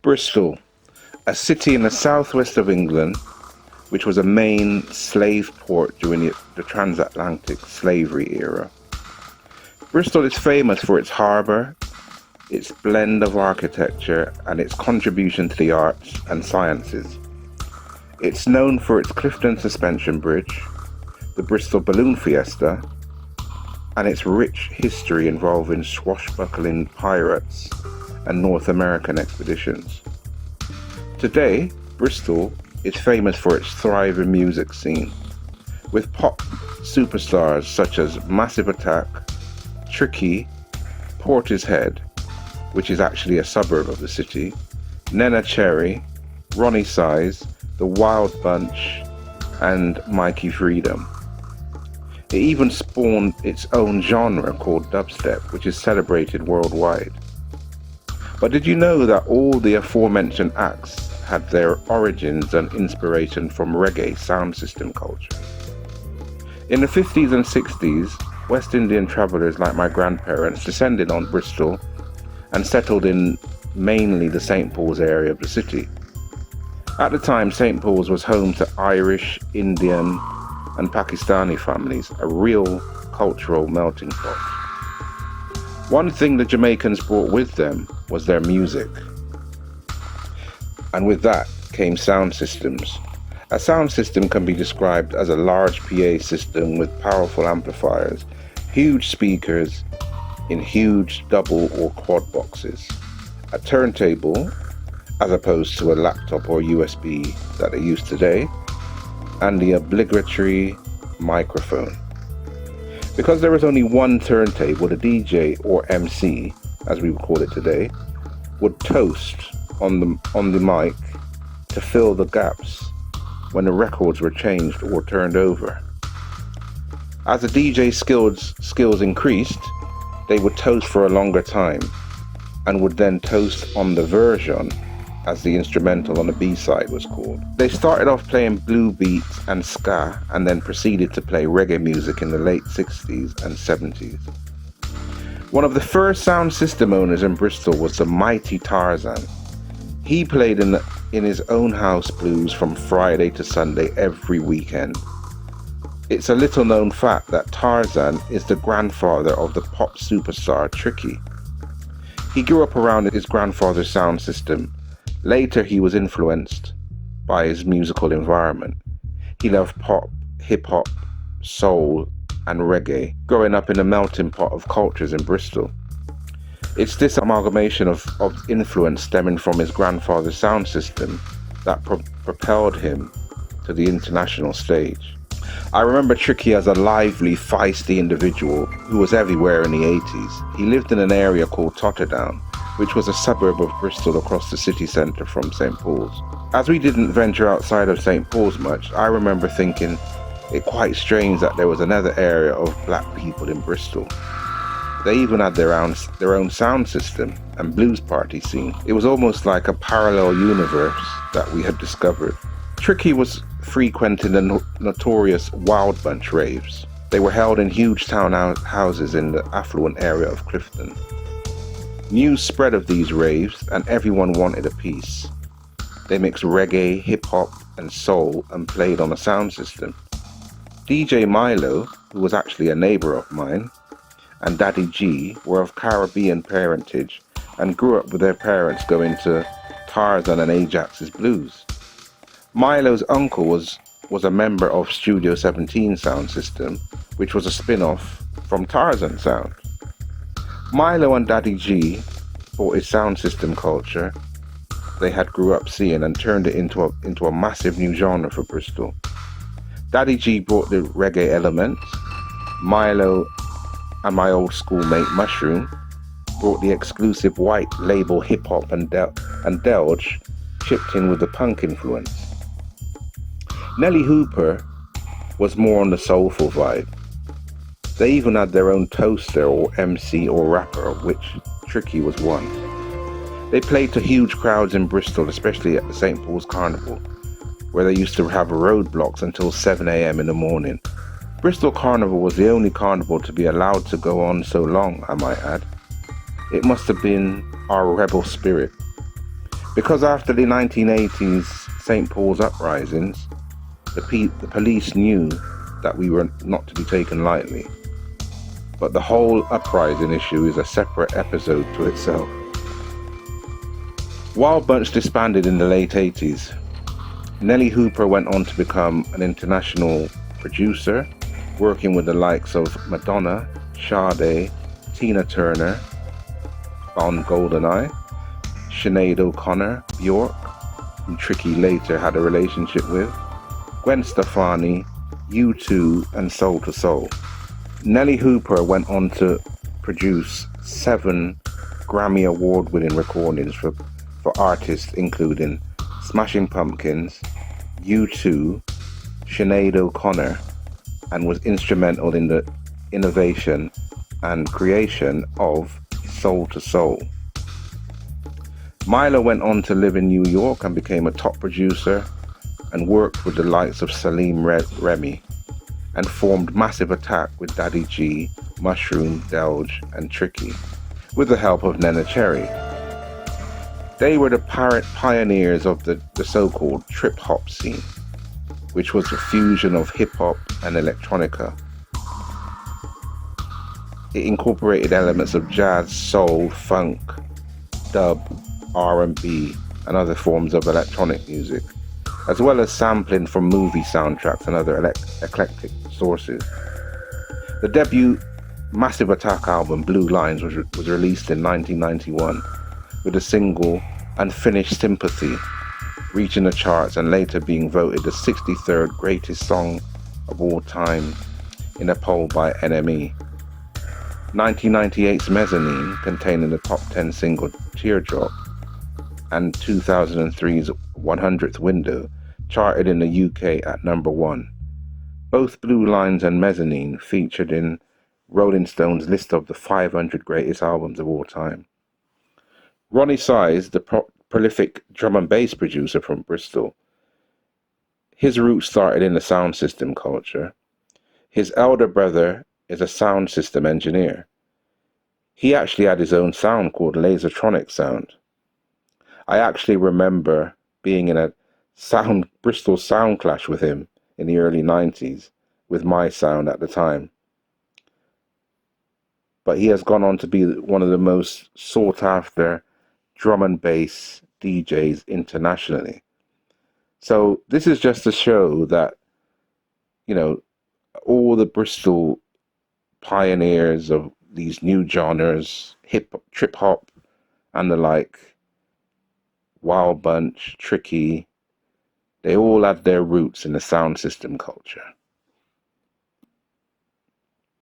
Bristol, a city in the southwest of England, which was a main slave port during the transatlantic slavery era. Bristol is famous for its harbour, its blend of architecture, and its contribution to the arts and sciences. It's known for its Clifton Suspension Bridge, the Bristol Balloon Fiesta, and its rich history involving swashbuckling pirates and North American expeditions. Today, Bristol is famous for its thriving music scene, with pop superstars such as Massive Attack, Tricky, Portishead, which is actually a suburb of the city, Nena Cherry, Ronnie Size, The Wild Bunch, and Mikey Freedom. It even spawned its own genre called dubstep, which is celebrated worldwide. But did you know that all the aforementioned acts had their origins and inspiration from reggae sound system culture? In the 50s and 60s, West Indian travellers like my grandparents descended on Bristol and settled in mainly the St. Paul's area of the city. At the time, St. Paul's was home to Irish, Indian, and Pakistani families, a real cultural melting pot. One thing the Jamaicans brought with them was their music. And with that came sound systems. A sound system can be described as a large PA system with powerful amplifiers, huge speakers in huge double or quad boxes, a turntable as opposed to a laptop or USB that they use today, and the obligatory microphone. Because there was only one turntable, the DJ or MC, as we would call it today, would toast on the mic to fill the gaps when the records were changed or turned over. As the DJ skills increased, they would toast for a longer time and would then toast on the version, as the instrumental on the B-side was called. They started off playing blue beats and ska and then proceeded to play reggae music in the late 60s and 70s. One of the first sound system owners in Bristol was the mighty Tarzan. He played in his own house blues from Friday to Sunday every weekend. It's a little known fact that Tarzan is the grandfather of the pop superstar Tricky. He grew up around his grandfather's sound system. Later he was influenced by his musical environment. He loved pop, hip-hop, soul and reggae, growing up in a melting pot of cultures in Bristol. It's this amalgamation of influence stemming from his grandfather's sound system that propelled him to the international stage. I remember Tricky as a lively, feisty individual who was everywhere in the 80s. He lived in an area called Totterdown, which was a suburb of Bristol across the city centre from St. Paul's. As we didn't venture outside of St. Paul's much, I remember thinking it quite strange that there was another area of black people in Bristol. They even had their own sound system and blues party scene. It was almost like a parallel universe that we had discovered. Tricky was frequenting the notorious Wild Bunch raves. They were held in huge townhouses in the affluent area of Clifton. News spread of these raves and everyone wanted a piece. They mixed reggae, hip-hop and soul and played on a sound system. DJ Milo, who was actually a neighbour of mine, and Daddy G were of Caribbean parentage and grew up with their parents going to Tarzan and Ajax's blues. Milo's uncle was a member of Studio 17 sound system, which was a spin-off from Tarzan sound. Milo and Daddy G brought his sound system culture they had grew up seeing and turned it into a massive new genre for Bristol. Daddy G brought the reggae elements. Milo and my old schoolmate Mushroom brought the exclusive white label hip-hop and Delge chipped in with the punk influence. Nelly Hooper was more on the soulful vibe. They even had their own toaster or MC or rapper, of which Tricky was one. They played to huge crowds in Bristol, especially at the St. Paul's Carnival, where they used to have roadblocks until 7 a.m. in the morning. Bristol Carnival was the only carnival to be allowed to go on so long, I might add. It must have been our rebel spirit. Because after the 1980s St. Paul's uprisings, the police knew that we were not to be taken lightly. But the whole uprising issue is a separate episode to itself. Wild Bunch disbanded in the late 80s. Nelly Hooper went on to become an international producer, working with the likes of Madonna, Sade, Tina Turner, on Goldeneye, Sinead O'Connor, Bjork, who Tricky later had a relationship with, Gwen Stefani, U2, and Soul to Soul. Nelly Hooper went on to produce 7 Grammy Award-winning recordings for artists including Smashing Pumpkins, U2, Sinead O'Connor, and was instrumental in the innovation and creation of Soul to Soul. Milo went on to live in New York and became a top producer and worked with the likes of Salim Remy and formed Massive Attack with Daddy G, Mushroom, Delge and Tricky with the help of Nena Cherry. They were the pioneers of the so-called trip-hop scene, which was a fusion of hip-hop and electronica. It incorporated elements of jazz, soul, funk, dub, R&B, and other forms of electronic music, as well as sampling from movie soundtracks and other eclectic sources. The debut Massive Attack album, Blue Lines, was released in 1991 with the single Unfinished Sympathy, reaching the charts and later being voted the 63rd greatest song of all time in a poll by NME. 1998's Mezzanine, containing the top 10 single Teardrop, and 2003's 100th Window, charted in the UK at number 1. Both Blue Lines and Mezzanine featured in Rolling Stone's list of the 500 greatest albums of all time. Ronnie Size, the prolific drum and bass producer from Bristol, his roots started in the sound system culture. His elder brother is a sound system engineer. He actually had his own sound called Lasertronic Sound. I actually remember being in a Bristol sound clash with him in the early 90s with my sound at the time. But he has gone on to be one of the most sought after drum and bass DJs internationally. So this is just to show that, all the Bristol pioneers of these new genres, trip hop and the like, Wild Bunch, Tricky, they all have their roots in the sound system culture.